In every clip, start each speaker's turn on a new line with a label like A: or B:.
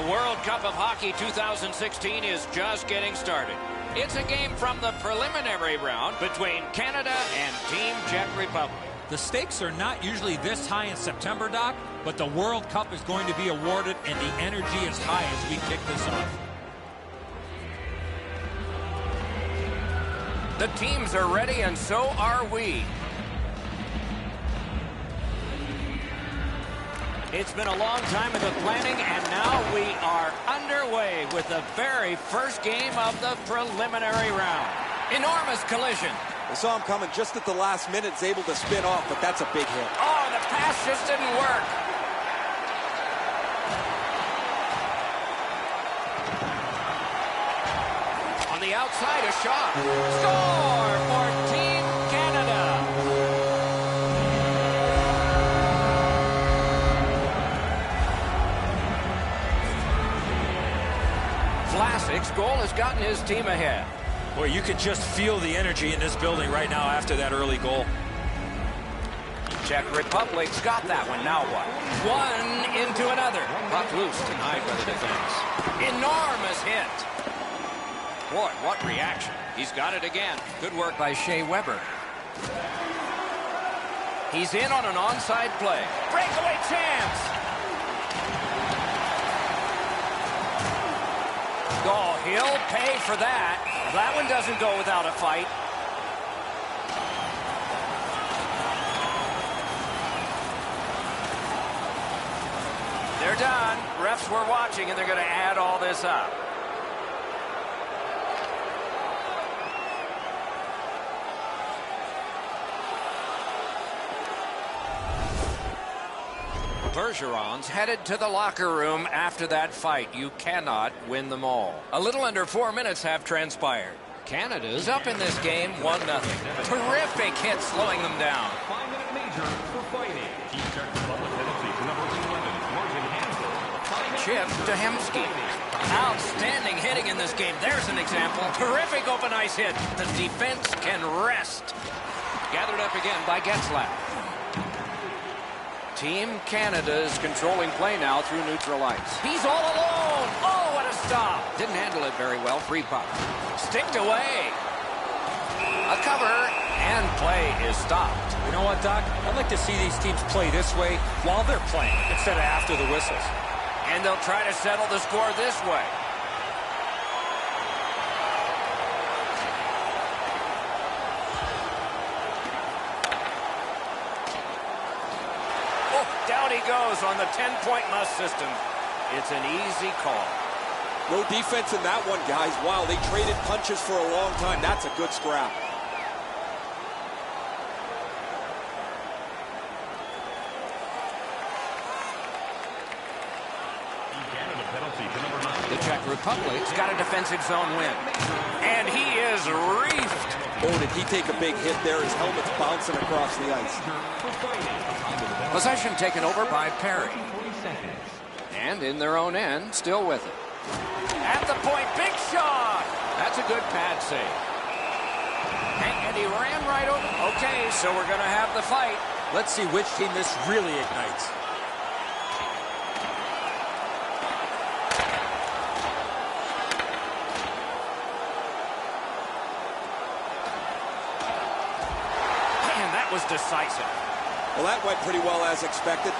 A: World Cup of Hockey 2016 is just getting started. It's a game from the preliminary round between Canada and Team Czech Republic.
B: The stakes are not usually this high in September, Doc, but the World Cup is going to be awarded and the energy is high as we kick this off.
A: The teams are ready and so are we. It's been a long time in the planning, and now we are underway with the very first game of the preliminary round. Enormous collision.
C: I saw him coming just at the last minute. He's able to spin off, but that's a big hit.
A: Oh, the pass just didn't work. On the outside, a shot. Score for Team Canada. Vlasic's goal has gotten his team ahead.
B: Boy, you can just feel the energy in this building right now after that early goal.
A: Czech Republic's got that one. Now what? One into another. Puck loose, denied by the defense. Enormous hit. Boy, what reaction. He's got it again. Good work by Shea Weber. He's in on an onside play. Breakaway chance. Oh, he'll pay for that. That one doesn't go without a fight. They're done. Refs were watching, and they're going to add all this up. Bergeron's headed to the locker room after that fight. You cannot win them all. A little under 4 minutes have transpired. Canada's up in this game 1-0. Terrific hit slowing them down.
D: 5-minute major for fighting. Team Czech Republic penalty to number 11, Martin Hansel.
A: Chip to Hemsky. Outstanding hitting in this game. There's an example. Terrific open ice hit. The defense can rest. Gathered up again by Getzlaff. Team Canada is controlling play now through neutral ice. He's all alone. Oh, what a stop. Didn't handle it very well. Free puck. Sticked away. A cover, and play is stopped.
B: You know what, Doc? I'd like to see these teams play this way while they're playing instead of after the whistles.
A: And they'll try to settle the score this way. Down he goes on the 10-point must system. It's an easy call.
C: No defense in that one, guys. Wow, they traded punches for a long time. That's a good scrap.
A: The Czech Republic's got a defensive zone win. And he is reefed.
C: Oh, did he take a big hit there? His helmet's bouncing across the ice.
A: Possession taken over by Perry. And in their own end, still with it. At the point, big shot! That's a good pad save. And he ran right over. Okay, so we're going to have the fight.
B: Let's see which team this really ignites.
A: Man, that was decisive.
C: Well, that went pretty well as expected.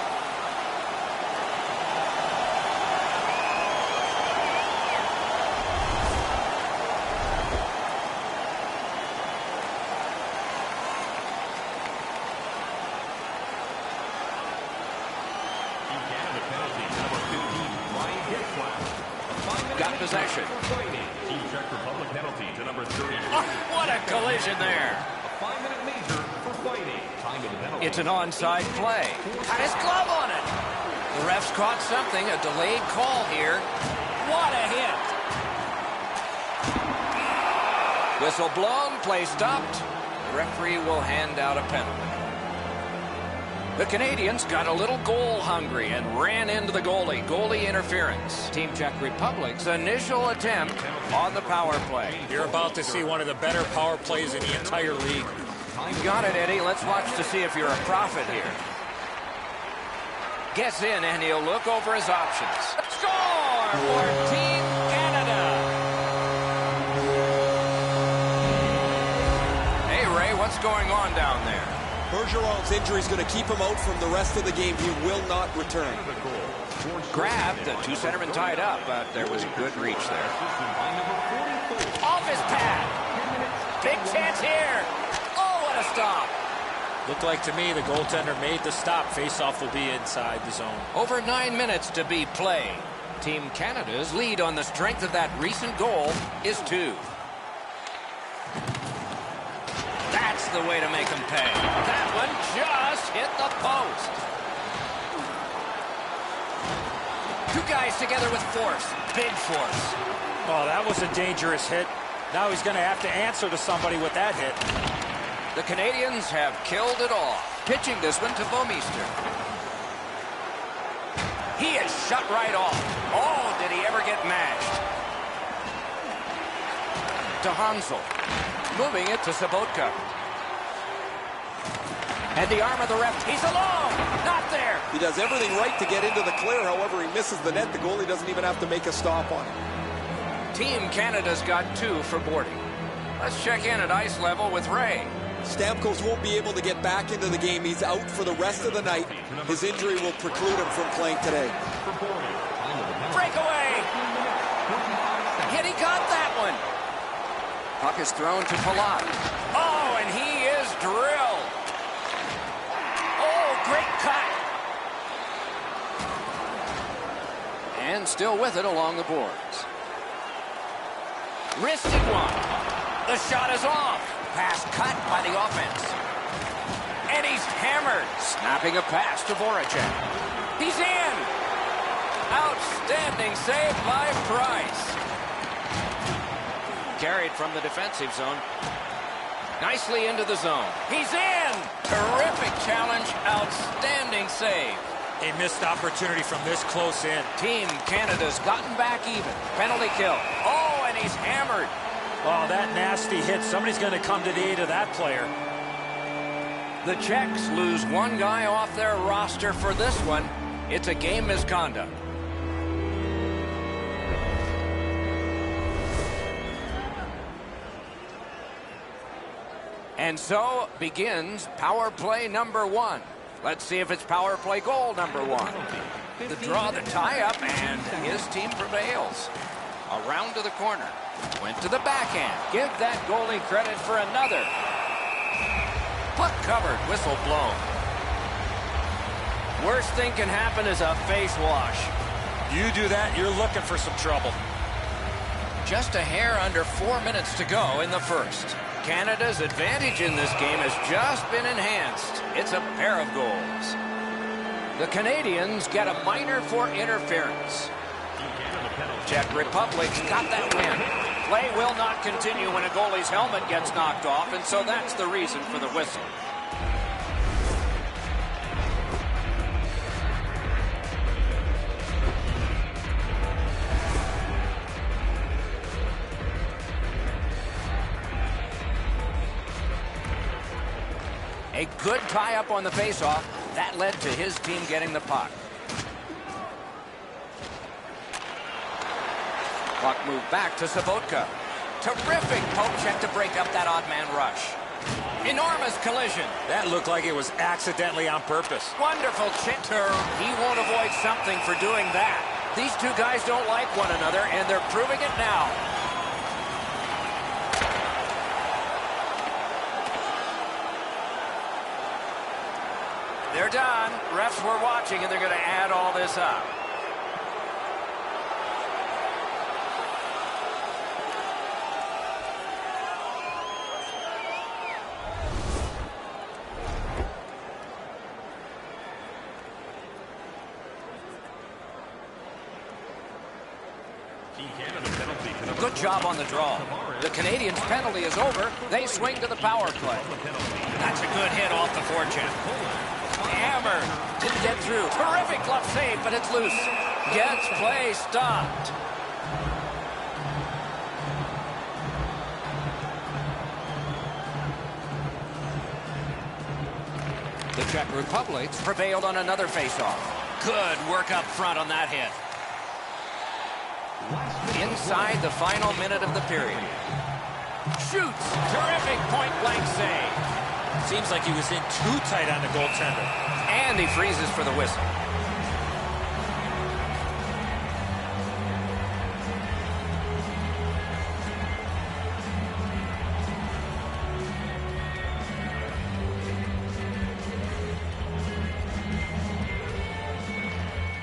A: Got possession.
D: Team Czech Republic penalty to number 30.
A: Oh, what a collision there.
D: A 5-minute major for fighting. Time of the penalty.
A: It's an onside play. Got his glove on it. The refs caught something, a delayed call here. What a hit. Whistle blown, play stopped. The referee will hand out a penalty. The Canadians got a little goal hungry and ran into the goalie. Goalie interference. Team Czech Republic's initial attempt on the power play.
B: You're about to see one of the better power plays in the entire league.
A: You got it, Eddie. Let's watch to see if you're a prophet here. Gets in, and he'll look over his options. Score for Team Canada. Hey, Ray, what's going on down there?
C: Bergeron's injury is going to keep him out from the rest of the game. He will not return.
A: Grabbed, the two centermen tied up, but there was a good reach there. Off his pad. Big chance here. Oh, what a stop.
E: Looked like to me the goaltender made the stop. Faceoff will be inside the zone.
A: Over 9 minutes to be played. Team Canada's lead on the strength of that recent goal is 2. That's the way to make them pay. That one just hit the post. 2 guys together with force. Big force.
E: Oh, that was a dangerous hit. Now he's going to have to answer to somebody with that hit.
A: The Canadians have killed it all. Pitching this one to Bouwmeester. He is shut right off. Oh, did he ever get mashed? To Hansel. Moving it to Sobotka. And the arm of the ref. He's alone. Not there.
C: He does everything right to get into the clear. However, he misses the net. The goalie doesn't even have to make a stop on him.
A: Team Canada's got 2 for boarding. Let's check in at ice level with Ray.
C: Stamkos won't be able to get back into the game. He's out for the rest of the night. His injury will preclude him from playing today.
A: Breakaway! Yet he got that one. Puck is thrown to Palat. Oh, and he is drilled. Oh, great cut. And still with it along the boards. Wristed one. The shot is off. Pass cut by the offense. And he's hammered. Snapping a pass to Voracek. He's in. Outstanding save by Price. Carried from the defensive zone. Nicely into the zone. He's in. Terrific challenge. Outstanding save.
E: A missed opportunity from this close in.
A: Team Canada's gotten back even. Penalty kill. Oh, and he's hammered.
E: Oh, that nasty hit. Somebody's going to come to the aid of that player.
A: The Czechs lose 1 guy off their roster for this one. It's a game misconduct. And so begins power play number 1. Let's see if it's power play goal number 1. The draw, the tie-up, and his team prevails. Around to the corner. Went to the backhand. Give that goalie credit for another. Puck covered. Whistle blown. Worst thing can happen is a face wash.
E: You do that, you're looking for some trouble.
A: Just a hair under 4 minutes to go in the first. Canada's advantage in this game has just been enhanced. It's a pair of goals. The Canadians get a minor for interference. Czech Republic's got that win. Play will not continue when a goalie's helmet gets knocked off, and so that's the reason for the whistle. A good tie-up on the face-off. That led to his team getting the puck. Puck moved back to Sobotka. Terrific poke check to break up that odd man rush. Enormous collision.
E: That looked like it was accidentally on purpose.
A: Wonderful chitter. He won't avoid something for doing that. These 2 guys don't like one another, and they're proving it now. They're done. Refs were watching, and they're going to add all this up. Good job on the draw. The Canadians' penalty is over. They swing to the power play. That's a good hit off the forecheck. Hammered. Didn't get through. Terrific glove save, but it's loose. Gets play stopped. The Czech Republic's prevailed on another faceoff. Good work up front on that hit. Inside the final minute of the period. Shoots. Terrific point-blank save.
E: Seems like he was in too tight on the goaltender.
A: And he freezes for the whistle.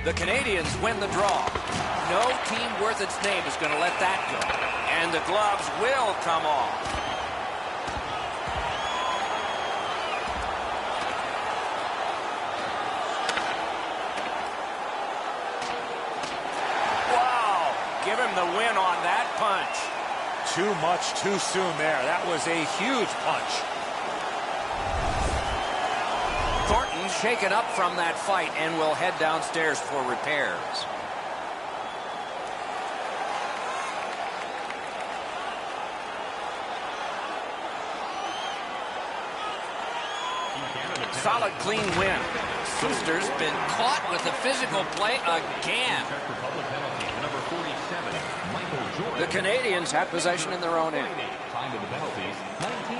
A: The Canadians win the draw. No team worth its name is going to let that go. And the gloves will come off. Wow! Give him the win on that punch.
E: Too much too soon there. That was a huge punch.
A: Thornton's shaken up from that fight and will head downstairs for repairs. Solid, clean win. Suster's been caught with the physical play again. The Canadians have possession in their own end.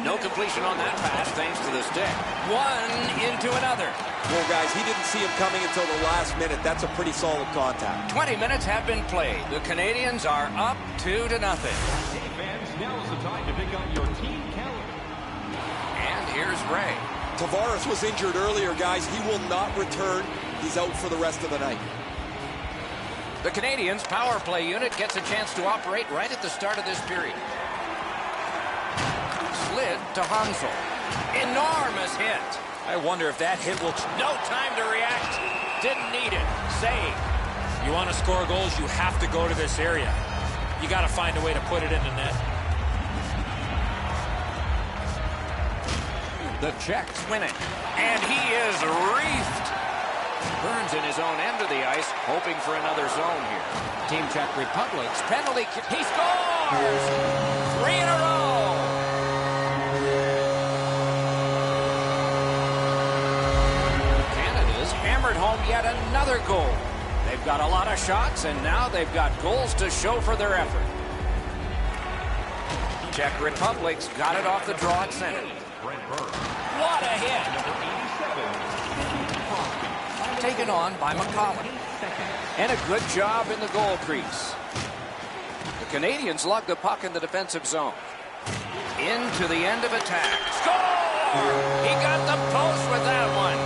A: No completion on that pass thanks to the stick. One into another.
C: Well, guys, he didn't see him coming until the last minute. That's a pretty solid contact.
A: 20 minutes have been played. The Canadians are up 2-0.
D: Hey, fans, now is the time to pick up your team calendar.
A: And here's Ray.
C: Tavares was injured earlier, guys. He will not return. He's out for the rest of the night.
A: The Canadians' power play unit gets a chance to operate right at the start of this period. Slid to Hansel. Enormous hit.
E: I wonder if that hit will...
A: No time to react. Didn't need it. Save.
E: You want to score goals, you have to go to this area. You got to find a way to put it in the net.
A: The Czechs win it. And he is wreathed. Burns in his own end of the ice, hoping for another zone here. Team Czech Republic's penalty. He scores! 3 in a row. Canada's hammered home yet another goal. They've got a lot of shots, and now they've got goals to show for their effort. Czech Republic's got it off the draw at center. What a hit! Taken on by McCollum. And a good job in the goal crease. The Canadians lug the puck in the defensive zone. Into the end of attack. Score! He got the post with that one.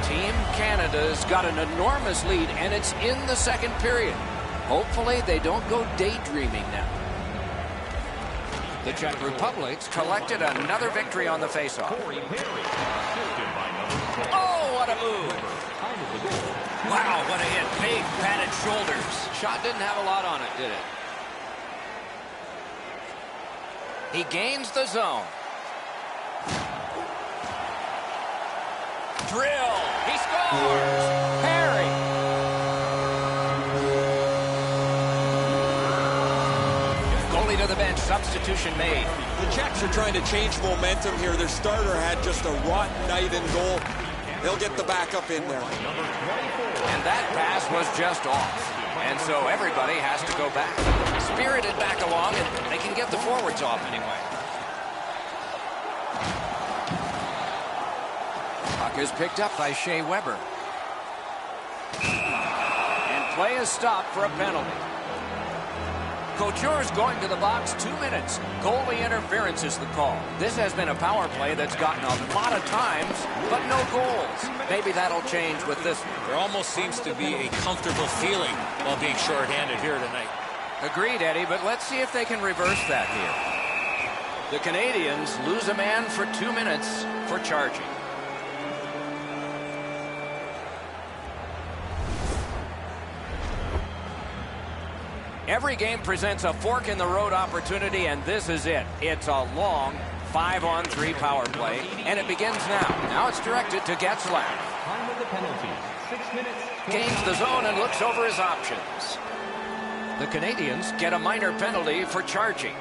A: Team Canada's got an enormous lead, and it's in the second period. Hopefully they don't go daydreaming now. The Czech Republic's collected another victory on the faceoff. Oh, what a move. Wow, what a hit. Big padded shoulders. Shot didn't have a lot on it, did it? He gains the zone. Drill. He scores. Perry. Goalie to the bench. Substitution made.
C: The Czechs are trying to change momentum here. Their starter had just a rotten night in goal. They'll get the backup in there.
A: And that pass was just off. And so everybody has to go back. Spirited back along, and they can get the forwards off anyway. Puck is picked up by Shea Weber. And play is stopped for a penalty. Couture's going to the box. 2 minutes. Goalie interference is the call. This has been a power play that's gotten a lot of times, but no goals. Maybe that'll change with this one.
E: There almost seems to be a comfortable feeling while being shorthanded here tonight.
A: Agreed, Eddie, but let's see if they can reverse that here. The Canadians lose a man for 2 minutes for charging. Every game presents a fork-in-the-road opportunity, and this is it. It's a long 5-on-3 power play, and it begins now. Now it's directed to Getzlaff.
D: Time of the penalty, 6 minutes.
A: Gains the zone and looks over his options. The Canadians get a minor penalty for charging.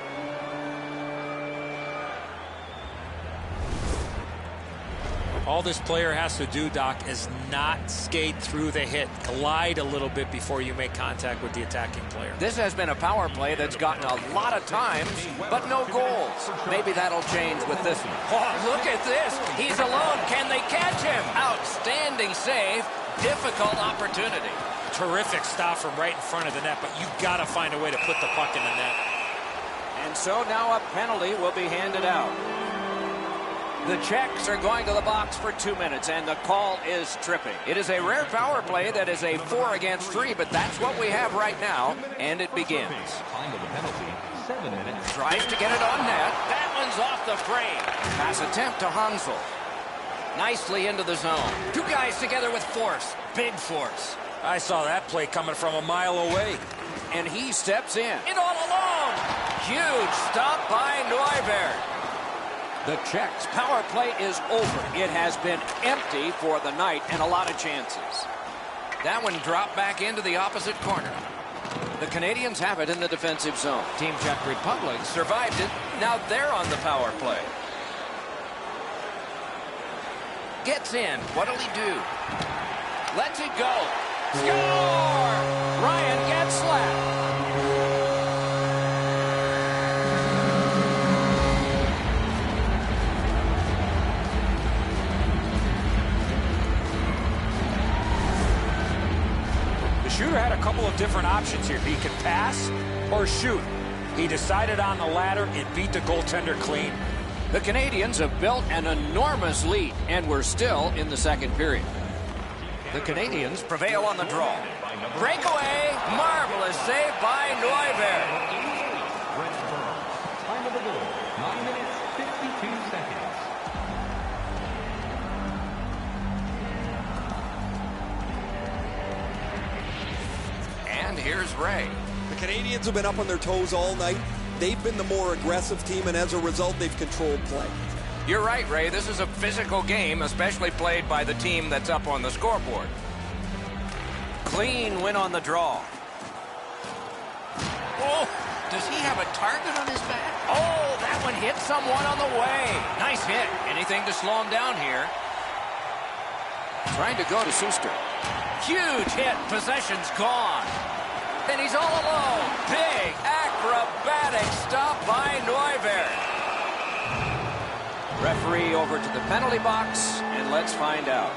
E: All this player has to do, Doc, is not skate through the hit. Glide a little bit before you make contact with the attacking player.
A: This has been a power play that's gotten a lot of times, but no goals. Maybe that'll change with this one. Oh, look at this. He's alone. Can they catch him? Outstanding save. Difficult opportunity.
E: Terrific stop from right in front of the net, but you've got to find a way to put the puck in the net.
A: And so now a penalty will be handed out. The Czechs are going to the box for 2 minutes, and the call is tripping. It is a rare power play that is a 4 against 3, but that's what we have right now, and it begins.
D: Time of the penalty, 7 minutes.
A: Tries to get it on net. That one's off the frame. Pass attempt to Hansel. Nicely into the zone. Two guys together with force. Big force.
E: I saw that play coming from a mile away.
A: And he steps in. In all alone. Huge stop by Neuberg. The Czechs' power play is over. It has been empty for the night and a lot of chances. That one dropped back into the opposite corner. The Canadians have it in the defensive zone. Team Czech Republic survived it. Now they're on the power play. Gets in. What'll he do? Lets it go. Score! Ryan gets slapped.
E: The shooter had a couple of different options here. He could pass or shoot. He decided on the latter and beat the goaltender clean.
A: The Canadians have built an enormous lead, and we're still in the second period. The Canadians prevail on the draw. Breakaway, marvelous save by Neuberg.
D: Time of the goal, 9 minutes, 52 seconds.
A: And here's Ray.
C: The Canadians have been up on their toes all night. They've been the more aggressive team, and as a result, they've controlled play.
A: You're right, Ray. This is a physical game, especially played by the team that's up on the scoreboard. Clean win on the draw. Oh, does he have a target on his back? Oh, that one hit someone on the way. Nice hit. Anything to slow him down here. Trying to go to Suster. Huge hit. Possession's gone. And he's all alone. Big acrobatic stop by Neuberg. Referee over to the penalty box, and let's find out.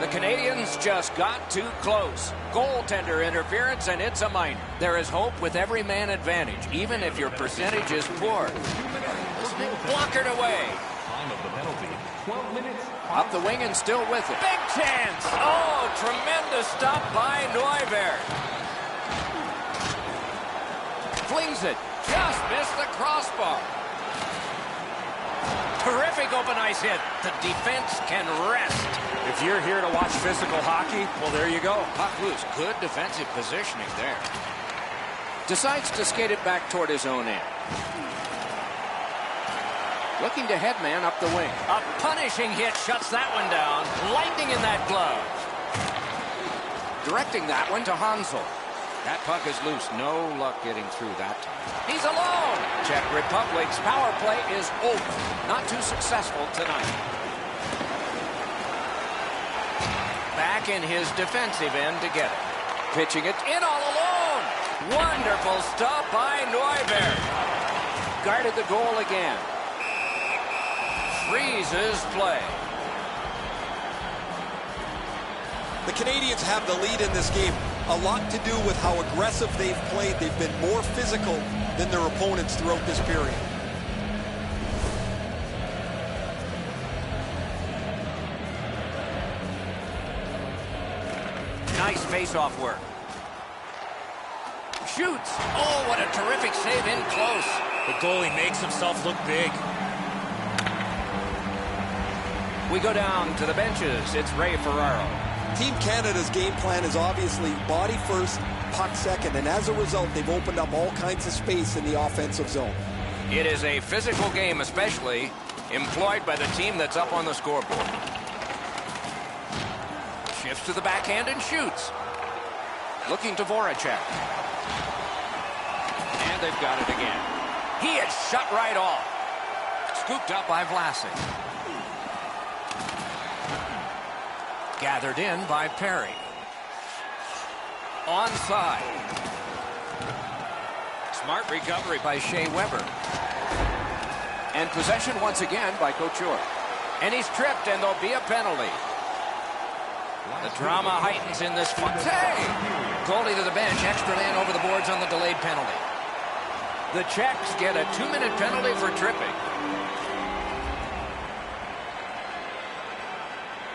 A: The Canadians just got too close. Goaltender interference, and it's a minor. There is hope with every man advantage, even if your percentage is poor. Blockered away.
D: Time of the penalty, 12 minutes.
A: Up the wing and still with it. Big chance. Oh, tremendous stop by Neuberg. Flings it. Just missed the crossbar. Terrific open ice hit. The defense can rest.
E: If you're here to watch physical hockey, well, there you go.
A: Puck loose. Good defensive positioning there. Decides to skate it back toward his own end. Looking to headman up the wing. A punishing hit shuts that one down. Lightning in that glove. Directing that one to Hansel. That puck is loose. No luck getting through that time. He's alone. Czech Republic's power play is over. Not too successful tonight. Back in his defensive end to get it. Pitching it in all alone. Wonderful stop by Neuberg. Guarded the goal again. Freezes play.
C: The Canadians have the lead in this game. A lot to do with how aggressive they've played. They've been more physical than their opponents throughout this period.
A: Nice face-off work. Shoots. Oh, what a terrific save in close.
E: The goalie makes himself look big.
A: We go down to the benches. It's Ray Ferraro.
C: Team Canada's game plan is obviously body first, puck second, and as a result, they've opened up all kinds of space in the offensive zone.
A: It is a physical game, especially employed by the team that's up on the scoreboard. Shifts to the backhand and shoots. Looking to Voracek. And they've got it again. He is shut right off. Scooped up by Vlasic. Gathered in by Perry. Onside. Smart recovery by Shea Weber. And possession once again by Couture. And he's tripped, and there'll be a penalty. The drama heightens in this one. Hey! Goalie to the bench. Extra man over the boards on the delayed penalty. The Czechs get a 2-minute penalty for tripping.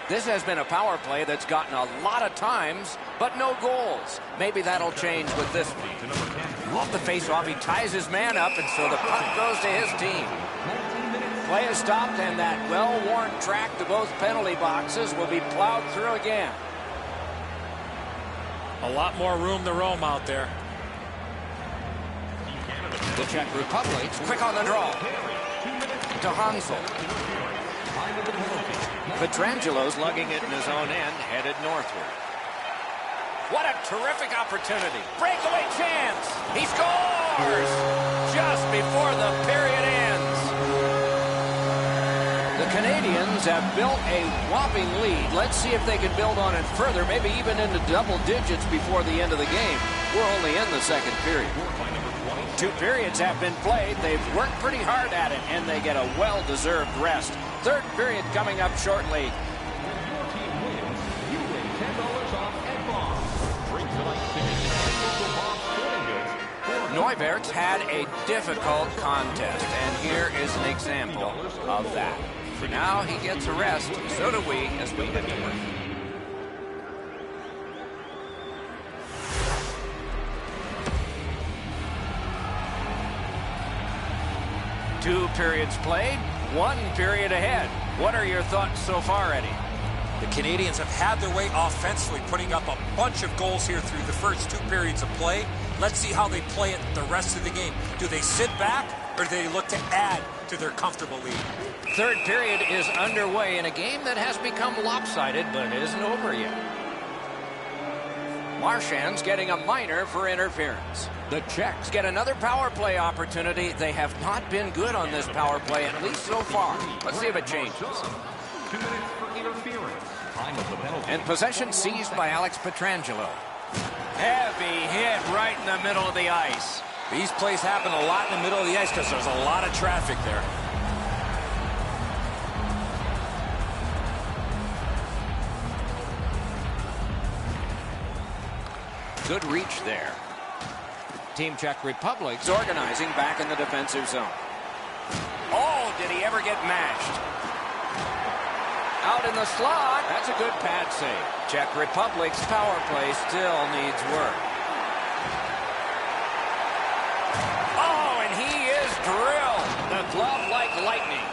A: This has been a power play that's gotten a lot of times, but no goals. Maybe that'll change with this one. Off the face-off, he ties his man up, and so the puck goes to his team. Play is stopped, and that well-worn track to both penalty boxes will be plowed through again.
E: A lot more room to roam out there.
A: The Czech Republic's quick on the draw. To Hansel. Petrangelo's lugging it in his own end, headed northward. What a terrific opportunity. Breakaway chance. He scores just before the period ends. The Canadians have built a whopping lead. Let's see if they can build on it further, maybe even into double digits before the end of the game. We're only in the second period. 2 periods have been played. They've worked pretty hard at it, and they get a well-deserved rest. Third period coming up shortly. Neuwert's had a difficult contest, and here is an example of that. For now, he gets a rest. So do we as we get to work. Two periods played, 1 period ahead. What are your thoughts so far, Eddie?
E: The Canadians have had their way offensively, putting up a bunch of goals here through the first 2 periods of play. Let's see how they play it the rest of the game. Do they sit back, or do they look to add to their comfortable lead?
A: Third period is underway in a game that has become lopsided, but isn't over yet. Marchand's getting a minor for interference. The Czechs get another power play opportunity. They have not been good on this power play, at least so far. Let's see if it changes.
D: 2 minutes for interference. Time of the penalty.
A: And possession seized by Alex Petrangelo. Heavy hit right in the middle of the ice.
E: These plays happen a lot in the middle of the ice because there's a lot of traffic there.
A: Good reach there. Team Czech Republic's organizing back in the defensive zone. Oh, did he ever get mashed? Out in the slot. That's a good pad save. Czech Republic's power play still needs work. Oh, and he is drilled. The glove like lightning.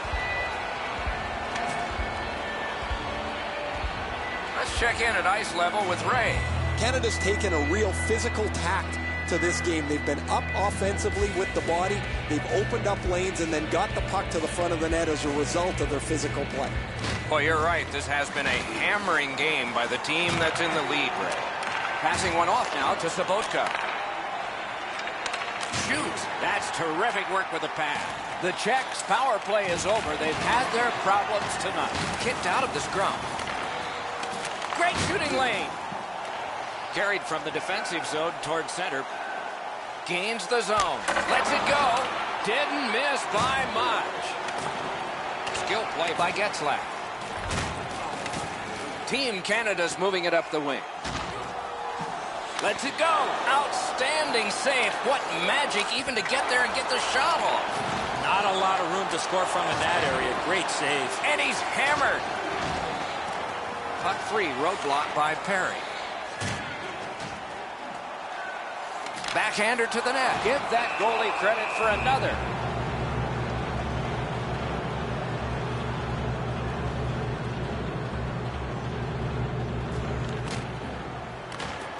A: Let's check in at ice level with Ray.
C: Canada's taken a real physical tact to this game. They've been up offensively with the body. They've opened up lanes and then got the puck to the front of the net as a result of their physical play.
A: Well, you're right. This has been a hammering game by the team that's in the lead, Ray. Passing one off now to Sabotka. Shoot! That's terrific work with the pad. The Czechs' power play is over. They've had their problems tonight. Kicked out of the scrum. Great shooting lane. Carried from the defensive zone toward center. Gains the zone. Lets it go. Didn't miss by much. Skill play by Getzlaff. Team Canada's moving it up the wing. Lets it go. Outstanding save. What magic even to get there and get the shot off.
E: Not a lot of room to score from in that area. Great save.
A: And he's hammered. Puck free. Roadblock by Perry. Backhander to the net. Give that goalie credit for another.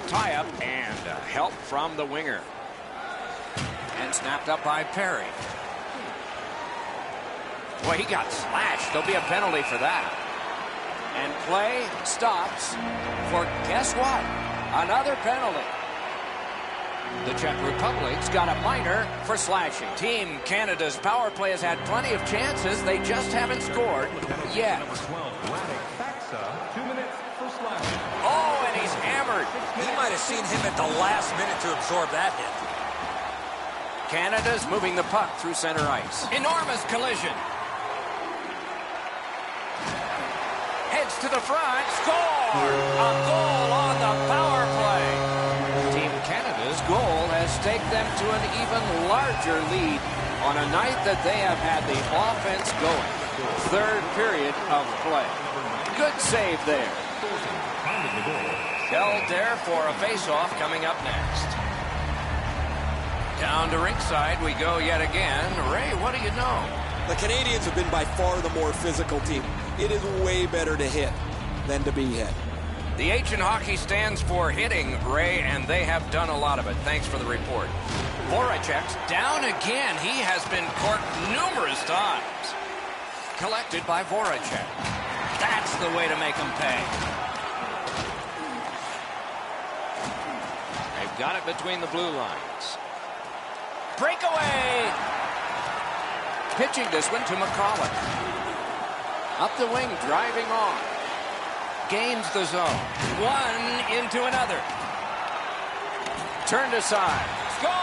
A: Tie-up and help from the winger. And snapped up by Perry. Boy, he got slashed. There'll be a penalty for that. And play stops for, guess what? Another penalty. The Czech Republic's got a minor for slashing. Team Canada's power play has had plenty of chances. They just haven't scored yet.
D: Number 12, Radek Faksa, 2 minutes for slashing.
A: Oh, and he's hammered.
E: He might have seen him at the last minute to absorb that hit.
A: Canada's moving the puck through center ice. Enormous collision. Heads to the front. Score! A goal on the power play. Team Canada's goal has taken them to an even larger lead on a night that they have had the offense going. Third period of play. Good save there. Held there for a face-off coming up next. Down to rinkside we go yet again. Ray, what do you know?
C: The Canadians have been by far the more physical team. It is way better to hit than to be hit.
A: The H in hockey stands for hitting, Ray, and they have done a lot of it. Thanks for the report. Voracek's down again. He has been corked numerous times. Collected by Voracek. That's the way to make them pay. They've got it between the blue lines. Breakaway! Pitching this one to McCulloch. Up the wing, driving on. Gains the zone. One into another. Turned aside. Score!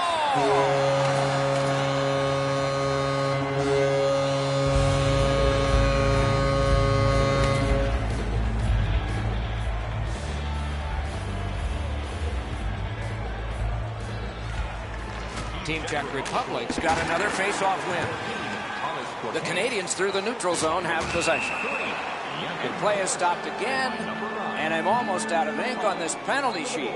A: Team Czech Republic's got another face-off win. The Canadians through the neutral zone have possession. And play is stopped again, and I'm almost out of ink on this penalty sheet.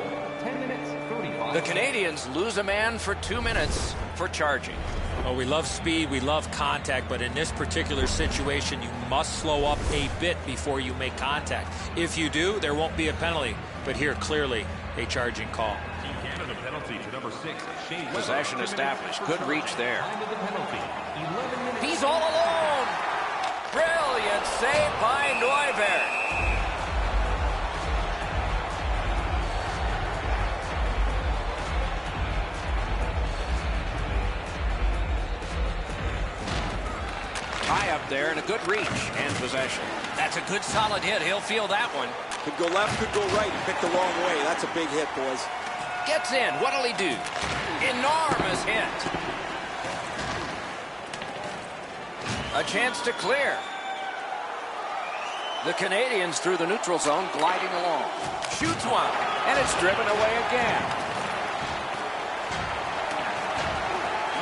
A: The Canadians lose a man for 2 minutes for charging.
E: Oh, we love speed, we love contact, but in this particular situation, you must slow up a bit before you make contact. If you do, there won't be a penalty. But here, clearly, a charging call.
D: Team Canada penalty to number 6.
A: Possession established. Good reach there. He's all alone. Brilliant save by Neuberg. High up there and a good reach and possession. That's a good solid hit. He'll feel that one.
C: Could go left, could go right. He picked the wrong way. That's a big hit, boys.
A: Gets in. What'll he do? Enormous hit. A chance to clear. The Canadians through the neutral zone gliding along. Shoots one, and it's driven away again.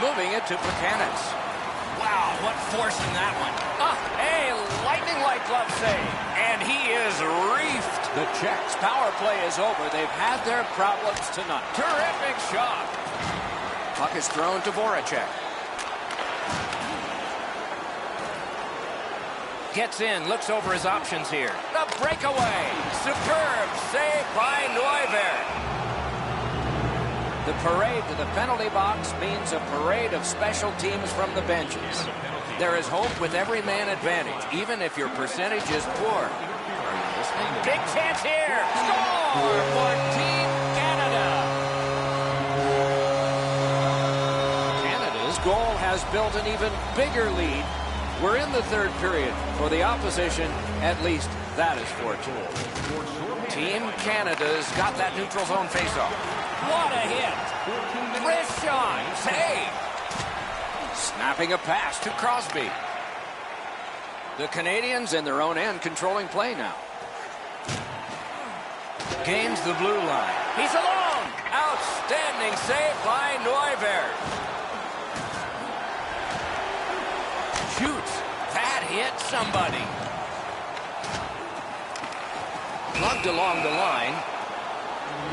A: Moving it to Buchanan. Wow, what force in that one. A lightning-like glove save. And he is reefed. The Czechs' power play is over. They've had their problems tonight. Terrific shot. Puck is thrown to Voracek. Gets in, looks over his options here. The breakaway. Superb save by Neuberg. The parade to the penalty box means a parade of special teams from the benches. There is hope with every man advantage, even if your percentage is poor. Are you listening? Big chance here. Score for Team Canada. Canada's goal has built an even bigger lead. We're in the third period. For the opposition, at least that is fortunate. Team Canada's got that neutral zone faceoff. What a hit! Wrist shot! Save! Snapping a pass to Crosby. The Canadians in their own end controlling play now. Gains the blue line. He's alone! Outstanding save by Neuberg. Shoots. That hit somebody. Lugged along the line.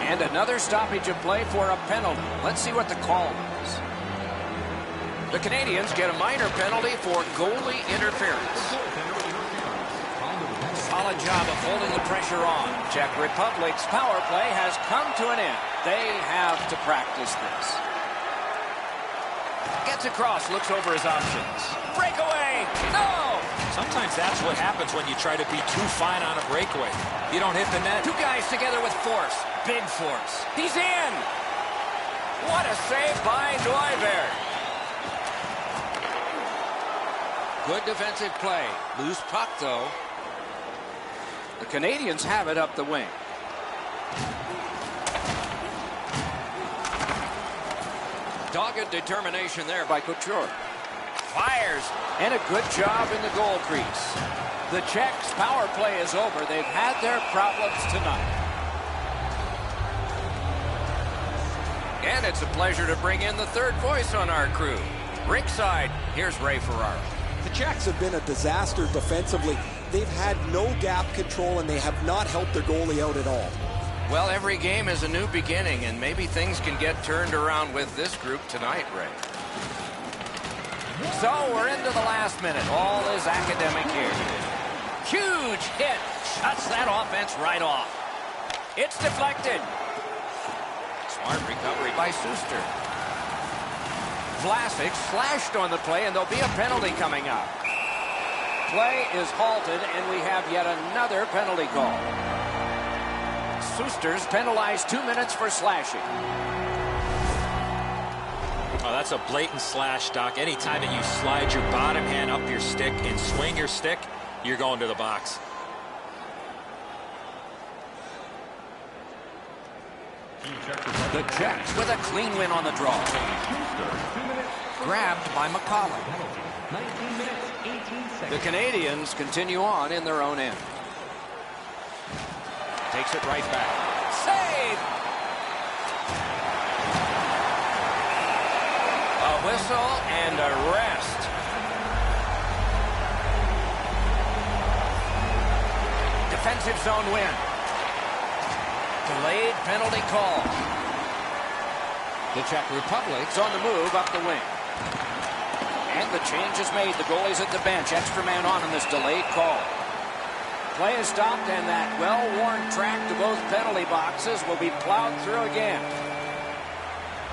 A: And another stoppage of play for a penalty. Let's see what the call is. The Canadians get a minor penalty for goalie interference. Solid job of holding the pressure on. Czech Republic's power play has come to an end. They have to practice this. Gets across, looks over his options. Breakaway! No!
E: Sometimes that's what happens when you try to be too fine on a breakaway. You don't hit the net.
A: Two guys together with force. Big force. He's in! What a save by Neuberg. Good defensive play. Loose puck, though. The Canadians have it up the wing. Dogged determination there by Couture. Fires, and a good job in the goal crease. The Czechs' power play is over. They've had their problems tonight. And it's a pleasure to bring in the third voice on our crew. Ringside, here's Ray Ferraro.
C: The Czechs have been a disaster defensively. They've had no gap control, and they have not helped their goalie out at all.
A: Well, every game is a new beginning, and maybe things can get turned around with this group tonight, Ray. So we're into the last minute. All is academic here. Huge hit. Shuts that offense right off. It's deflected. Smart recovery by Suster. Vlasic slashed on the play, and there'll be a penalty coming up. Play is halted, and we have yet another penalty call. Suster's penalized 2 minutes for slashing.
E: Oh, that's a blatant slash, Doc. Anytime that you slide your bottom hand up your stick and swing your stick, you're going to the box.
A: The Czechs with a clean win on the draw. Grabbed by McCollum. The Canadians continue on in their own end. Takes it right back. Save! A whistle and a rest. Defensive zone win. Delayed penalty call. The Czech Republic's on the move up the wing. And the change is made. The goalie's at the bench. Extra man on in this delayed call. Play is stopped, and that well-worn track to both penalty boxes will be plowed through again.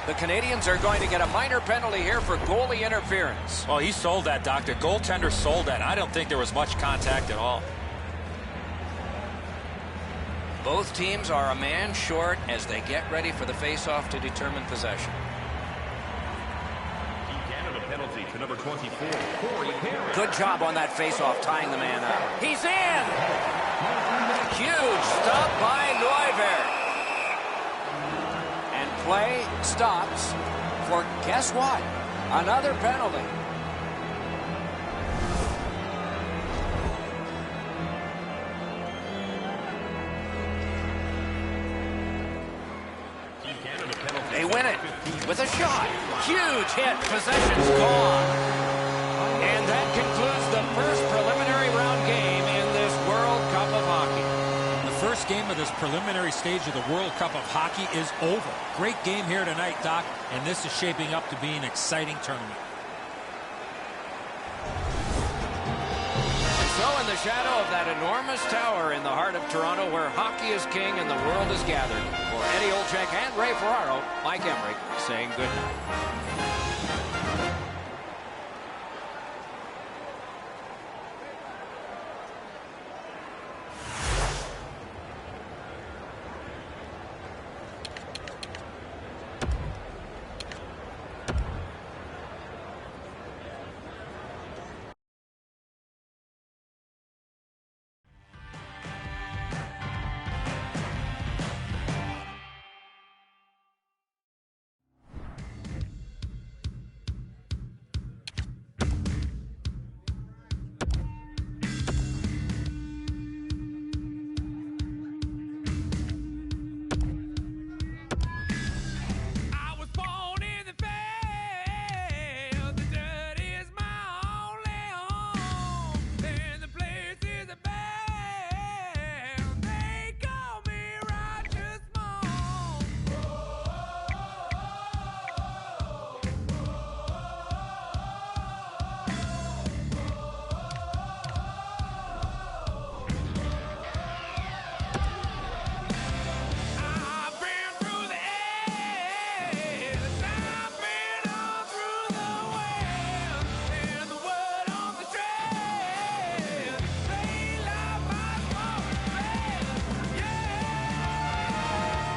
A: The Canadians are going to get a minor penalty here for goalie interference.
E: Well, he sold that, Doc. The goaltender sold that. I don't think there was much contact at all.
A: Both teams are a man short as they get ready for the face-off to determine possession.
D: Canada penalty to number 24, Corey Harris.
A: Good job on that face-off, tying the man up. He's in! Huge stop by Neuwirth. And play stops for, guess what? Another penalty. They win it with a shot. Huge hit. Possession's gone. And that concludes the first preliminary round game in this World Cup of Hockey.
B: The first game of this preliminary stage of the World Cup of Hockey is over. Great game here tonight, Doc, and this is shaping up to be an exciting tournament.
A: So in the shadow of that enormous tower in the heart of Toronto where hockey is king and the world is gathered, for Eddie Olczyk and Ray Ferraro, Mike Emmerich saying good night.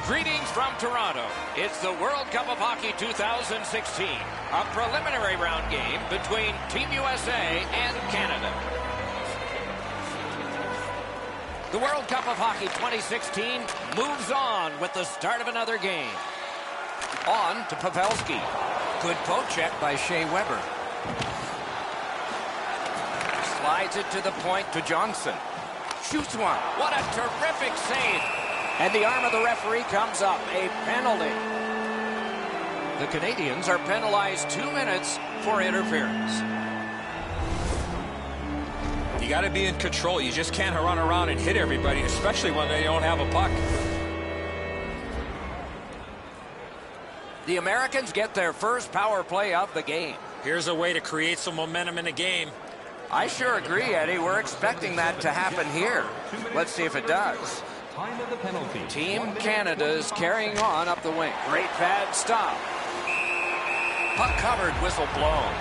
A: Greetings from Toronto. It's the World Cup of Hockey 2016, a preliminary round game between Team USA and Canada. The World Cup of Hockey 2016 moves on with the start of another game. On to Pavelski. Good poke check by Shea Weber. Slides it to the point to Johnson. Shoots one. What a terrific save. And the arm of the referee comes up. A penalty. The Canadians are penalized 2 minutes for interference.
E: You got to be in control. You just can't run around and hit everybody, especially when they don't have a puck.
A: The Americans get their first power play of the game.
E: Here's a way to create some momentum in the game.
A: I sure agree, Eddie. We're expecting that to happen here. Let's see if it does.
D: Time of the penalty.
A: Team Canada is carrying on up the wing. Great pad stop. Puck covered, whistle blown.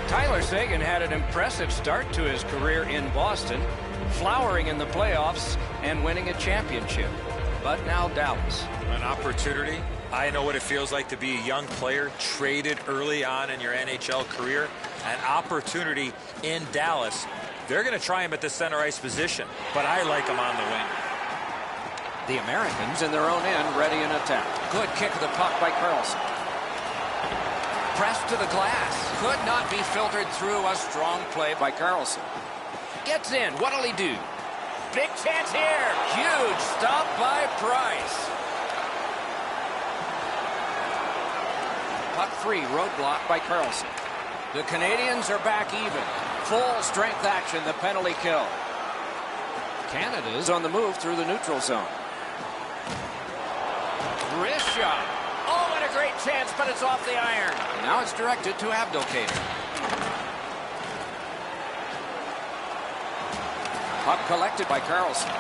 A: Tyler Seguin had an impressive start to his career in Boston, flowering in the playoffs and winning a championship. But now Dallas.
E: An opportunity. I know what it feels like to be a young player traded early on in your NHL career. An opportunity in Dallas. They're going to try him at the center ice position, but I like him on the wing.
A: The Americans in their own end ready in attack. Good kick of the puck by Carlson. Pressed to the glass. Could not be filtered through. A strong play by Carlson. Gets in. What'll he do? Big chance here. Huge stop by Price. Puck free. Roadblock by Carlson. The Canadians are back even. Full strength action. The penalty kill. Canada's on the move through the neutral zone. Wrist shot. Oh, what a great chance, but it's off the iron. Now it's directed to Abdelkader. Puck collected by Carlson.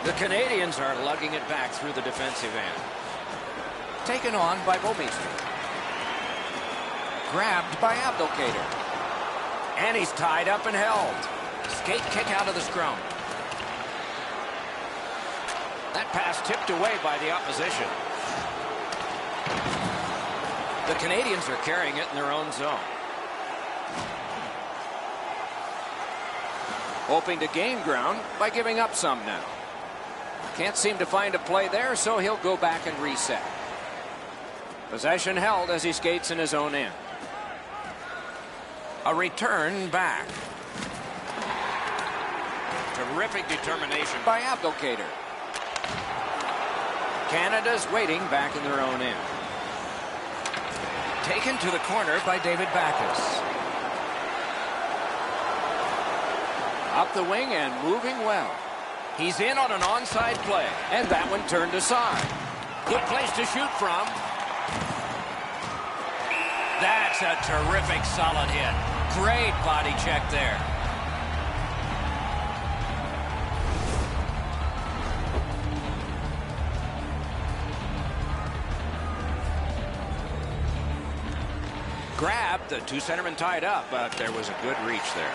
A: The Canadians are lugging it back through the defensive end. Taken on by Bouwmeester. Grabbed by Abdelkader. And he's tied up and held. Skate kick out of the scrum. That pass tipped away by the opposition. The Canadians are carrying it in their own zone. Hoping to gain ground by giving up some now. Can't seem to find a play there, so he'll go back and reset. Possession held as he skates in his own end. A return back. Terrific determination by Abdelkader. Canada's waiting back in their own end. Taken to the corner by David Backes. Up the wing and moving well. He's in on an onside play, and that one turned aside. Good place to shoot from. That's a terrific solid hit. Great body check there. Grabbed, the two centermen tied up, but there was a good reach there.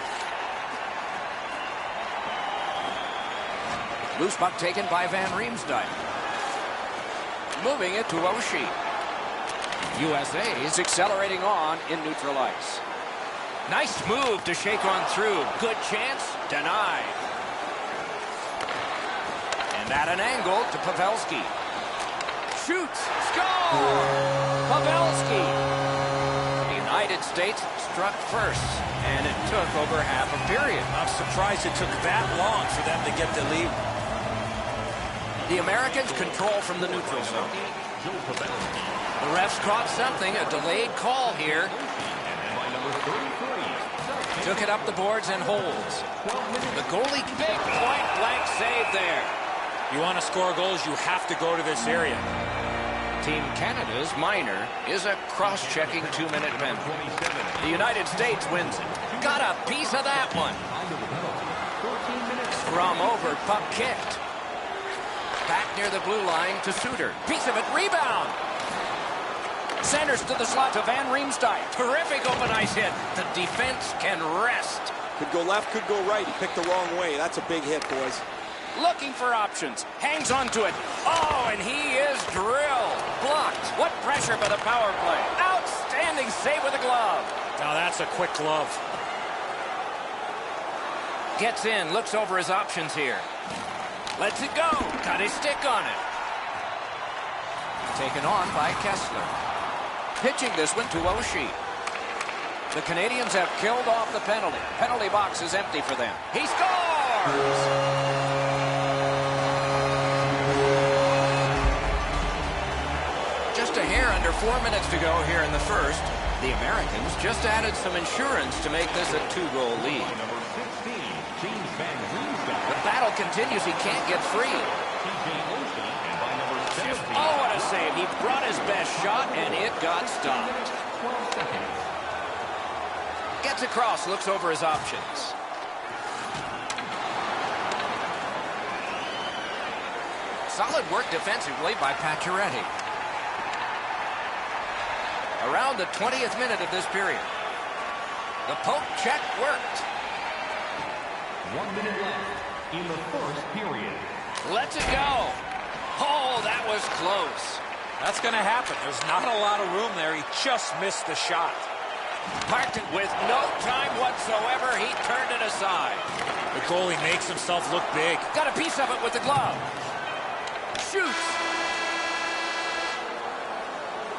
A: Loose puck taken by Van Riemsdyk. Moving it to Oshie. USA is accelerating on in neutral ice. Nice move to shake on through. Good chance, denied. And at an angle to Pavelski. Shoots, score! Pavelski. United States struck first, and it took over half a period.
E: I'm surprised it took that long for them to get the lead.
A: The Americans control from the neutral zone. The refs caught something, a delayed call here. Took it up the boards and holds. The goalie, big point-blank save there.
E: You want to score goals, you have to go to this area.
A: Team Canada's minor is a cross-checking 2-minute penalty. The United States wins it. Got a piece of that one. Scrum over, puck kicked. Back near the blue line to Suter. Piece of it, rebound. Centers to the slot to Van Riemsdyk. Terrific open ice hit. The defense can rest.
C: Could go left, could go right. He picked the wrong way. That's a big hit, boys.
A: Looking for options. Hangs onto it. Oh, and he is drilled. Blocked. What pressure by the power play. Outstanding save with a glove.
E: Now that's a quick glove.
A: Gets in, looks over his options here. Lets it go. Got his stick on it. Taken on by Kessler. Pitching this one to Oshie. The Canadians have killed off the penalty. Penalty box is empty for them. He scores! Just a hair under 4 minutes to go here in the first. The Americans just added some insurance to make this a 2-goal lead.
D: Number 16, James Van Riemsdyk.
A: The battle continues. He can't get free.
D: And by number 17.
A: Oh, what a save. He brought his best shot, and it got stopped.
D: 12 seconds.
A: Gets across, looks over his options. Solid work defensively by Pacioretty. Around the 20th minute of this period. The poke check worked.
D: 1 minute left in the first period.
A: Lets it go. Oh, that was close.
E: That's going to happen. There's not a lot of room there. He just missed the shot.
A: Parked it with no time whatsoever. He turned it aside.
E: The goalie makes himself look big.
A: Got a piece of it with the glove. Shoots.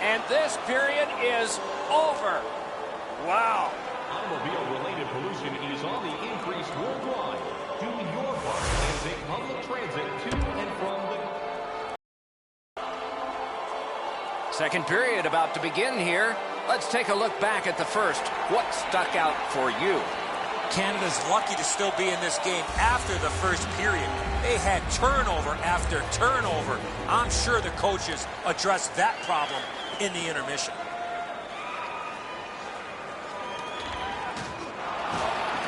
A: And this period is over. Wow.
D: Automobile-related pollution is on the increase worldwide. Do your part and take public transit to and from the...
A: Second period about to begin here. Let's take a look back at the first. What stuck out for you?
E: Canada's lucky to still be in this game after the first period. They had turnover after turnover. I'm sure the coaches addressed that problem in the intermission.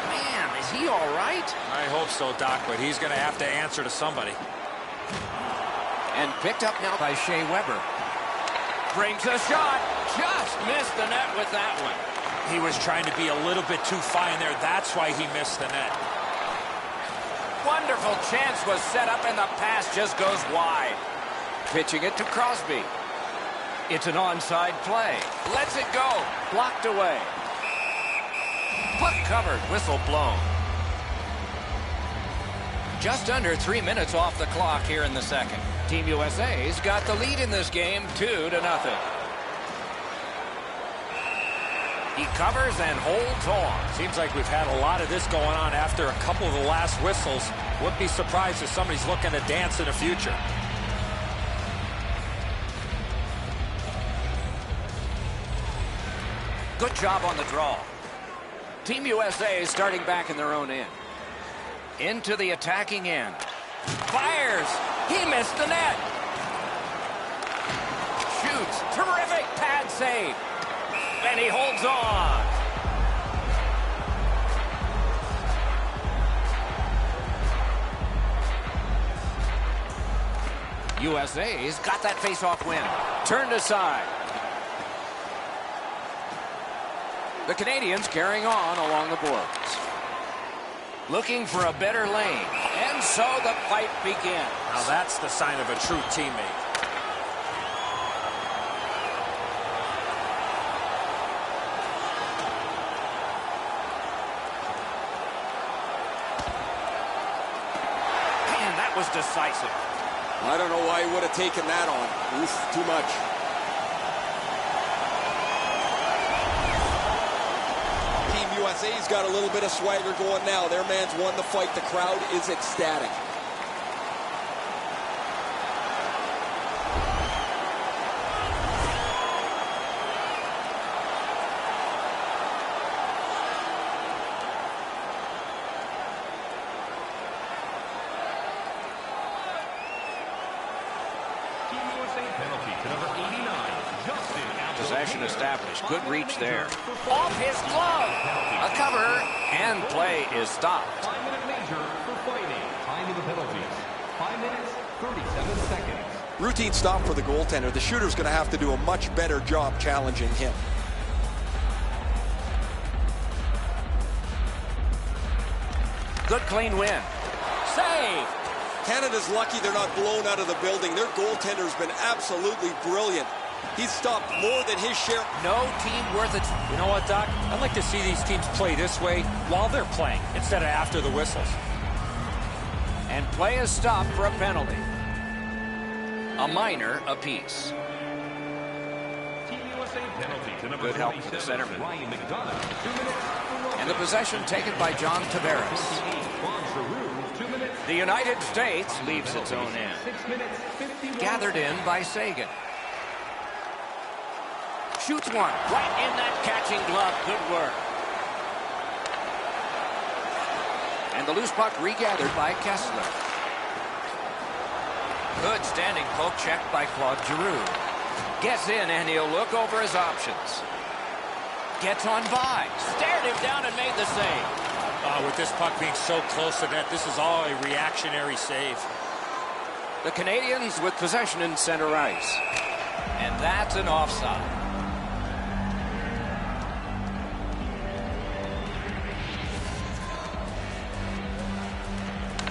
A: Man, is he all right?
E: I hope so, Doc, but he's going to have to answer to somebody.
A: And picked up now by Shea Weber. Brings a shot. Just missed the net with that one.
E: He was trying to be a little bit too fine there. That's why he missed the net.
A: Wonderful chance was set up and the pass just goes wide. Pitching it to Crosby. It's an onside play. Lets it go. Blocked away. Puck covered. Whistle blown. Just under 3 minutes off the clock here in the second. Team USA's got the lead in this game 2-0. He covers and holds on.
E: Seems like we've had a lot of this going on after a couple of the last whistles. Wouldn't be surprised if somebody's looking to dance in the future.
A: Good job on the draw. Team USA is starting back in their own end. Into the attacking end. Fires. He missed the net. Shoots. Terrific pad save. And he holds on. USA's got that face-off win. Turned aside. The Canadians carrying on along the boards. Looking for a better lane. And so the fight begins.
E: Now that's the sign of a true teammate.
A: Man, that was decisive.
C: I don't know why he would have taken that on. Oof, too much. Team USA's got a little bit of swagger going now. Their man's won the fight. The crowd is ecstatic.
A: Possession established. Good reach there. Off his glove. A cover, and play is stopped.
D: 5-minute major for fighting. Time of the penalties. 5 minutes, 37 seconds.
C: Routine stop for the goaltender. The shooter's going to have to do a much better job challenging him.
A: Good clean win. Save!
C: Canada's lucky they're not blown out of the building. Their goaltender's been absolutely brilliant. He's stopped more than his share.
A: No team worth it.
E: You know what, Doc? I'd like to see these teams play this way while they're playing instead of after the whistles.
A: And play is stopped for a penalty. A minor apiece.
D: Team USA penalty to number
A: Good help from the
D: 37,
A: centerman.
D: Ryan McDonough. 2 minutes.
A: And the possession taken by John Tavares.
D: 2 minutes.
A: The United States leaves its own end.
D: 6 minutes, 51
A: Gathered in by Sagan. Shoots one. Right in that catching glove. Good work. And the loose puck regathered by Kessler. Good standing poke checked by Claude Giroux. Gets in and he'll look over his options. Gets on by. Stared him down and made the save.
E: With this puck being so close to net, this is all a reactionary save.
A: The Canadians with possession in center ice. And that's an offside.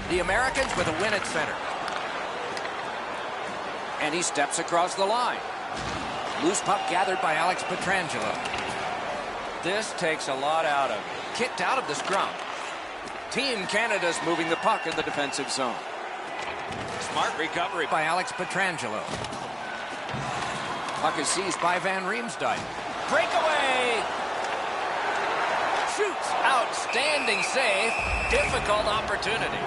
A: The Americans with a win at center. And he steps across the line. Loose puck gathered by Alex Pietrangelo. This takes a lot out of him. Kicked out of the scrum. Team Canada's moving the puck in the defensive zone. Smart recovery by Alex Pietrangelo. Puck is seized by Van Riemsdyk. Breakaway! Shoots! Outstanding save. Difficult opportunity.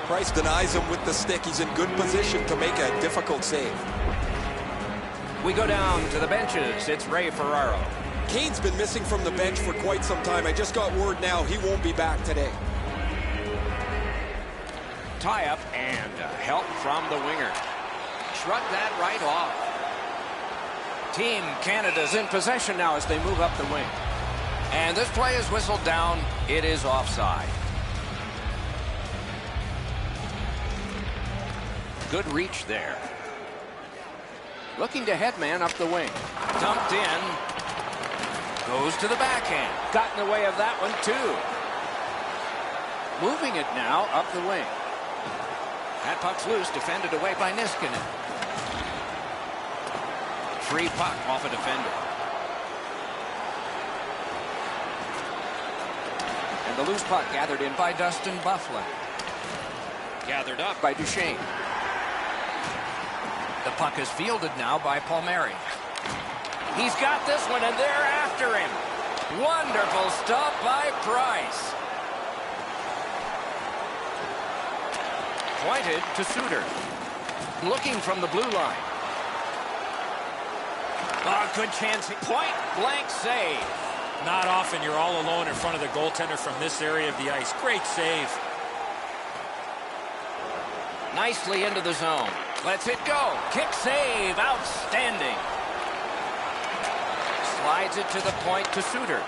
C: Price denies him with the stick. He's in good position to make a difficult save.
A: We go down to the benches. It's Ray Ferraro.
C: Kane's been missing from the bench for quite some time. I just got word now he won't be back today.
A: Tie-up and help from the winger. Shrug that right off. Team Canada's in possession now as they move up the wing. And this play is whistled down. It is offside. Good reach there. Looking to headman up the wing. Dumped in. Goes to the backhand. Got in the way of that one, too. Moving it now up the wing. That puck's loose, defended away by Niskanen. Free puck off a defender. And the loose puck gathered in by Dustin Byfuglien. Gathered up by Duchesne. The puck is fielded now by Palmieri. He's got this one, and they're after him. Wonderful stop by Price. Pointed to Suter. Looking from the blue line. Oh, good chance. Point blank save.
E: Not often you're all alone in front of the goaltender from this area of the ice. Great save.
A: Nicely into the zone. Lets it go. Kick save. Outstanding. Slides it to the point to Suter.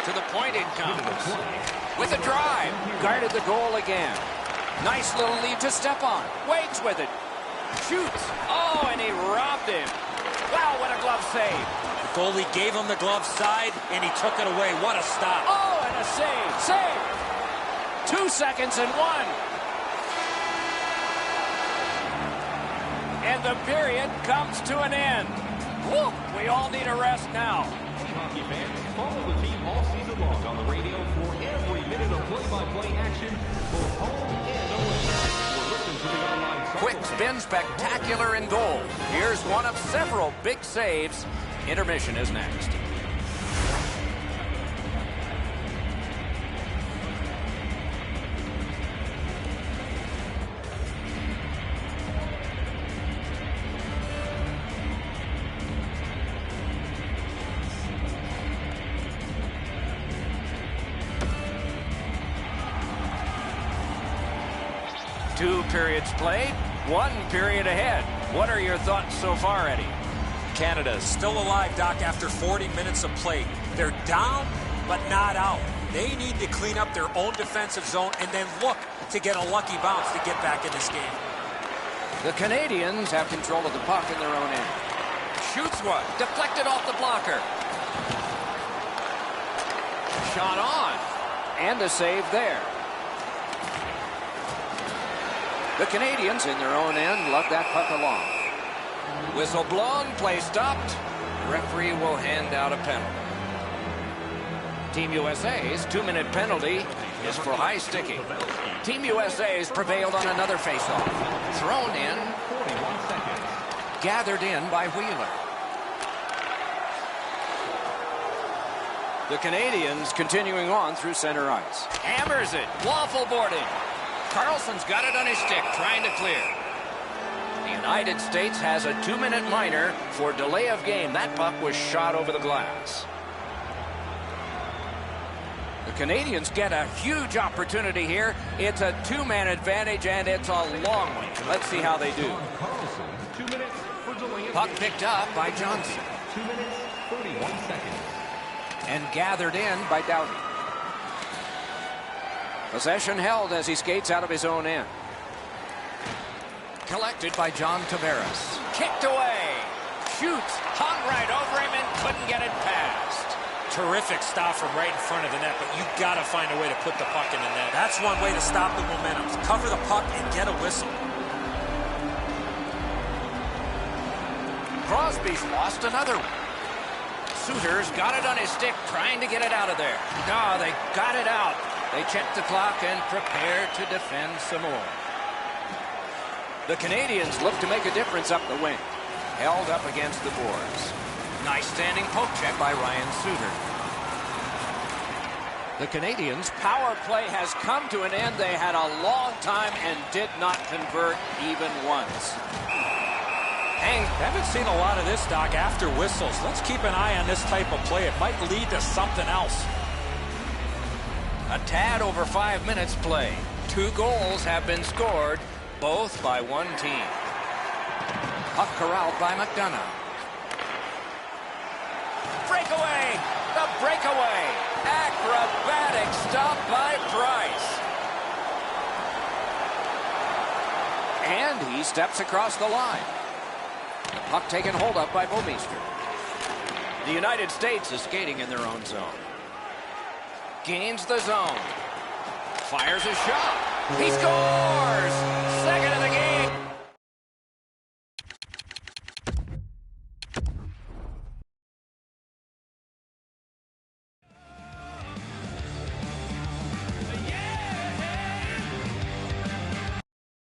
A: To the point it comes. With a drive. Guarded the goal again. Nice little lead to step on. Waits with it. Shoots. Oh, and he robbed him. Wow, what a glove save.
E: The goalie gave him the glove side, and he took it away. What a stop.
A: Oh, and a save. Save. 2 seconds and 1. And the period comes to an end. Woo, we all need a rest now.
D: Hey, hockey fans, follow the team all season long on the radio for every minute of play-by-play action, both home and away. Or listen to the online
A: Quick spin spectacular in goal. Here's one of several big saves. Intermission is next. Two periods played, 1 period ahead. What are your thoughts so far, Eddie?
E: Canada still alive, Doc, after 40 minutes of play. They're down, but not out. They need to clean up their own defensive zone and then look to get a lucky bounce to get back in this game.
A: The Canadians have control of the puck in their own end. Shoots one. Deflected off the blocker. Shot on. And a save there. The Canadians in their own end lug that puck along. Whistle blown. Play stopped. Referee will hand out a penalty. Team USA's 2-minute penalty is for high sticking. Team USA's prevailed on another faceoff. Thrown in.
D: 41 seconds.
A: Gathered in by Wheeler. The Canadians continuing on through center ice. Hammers it. Waffle boarding. Carlson's got it on his stick, trying to clear. The United States has a 2-minute minor for delay of game. That puck was shot over the glass. The Canadians get a huge opportunity here. It's a 2-man advantage, and it's a long one. Let's see how they do.
D: Carlson, 2 minutes for delay of
A: Puck
D: game.
A: picked up by Johnson.
D: 2 minutes, 31 seconds.
A: And gathered in by Doughty. Possession held as he skates out of his own end. Collected by John Tavares. Kicked away. Shoots. Hung right over him and couldn't get it past.
E: Terrific stop from right in front of the net, but you got to find a way to put the puck in the net. That's one way to stop the momentum. Cover the puck and get a whistle.
A: Crosby's lost another one. Suter's got it on his stick, trying to get it out of there. No, they got it out. They check the clock and prepare to defend some more. The Canadians look to make a difference up the wing. Held up against the boards. Nice standing poke check by Ryan Suter. The Canadians' power play has come to an end. They had a long time and did not convert even once.
E: Haven't seen a lot of this, Doc, after whistles. Let's keep an eye on this type of play. It might lead to something else.
A: A tad over 5 minutes play. 2 goals have been scored, both by one team. Puck corralled by McDonough. Breakaway! The breakaway! Acrobatic stop by Price. And he steps across the line. The puck taken hold of by Bomeister. The United States is skating in their own zone. Gains the zone. Fires a shot. He scores!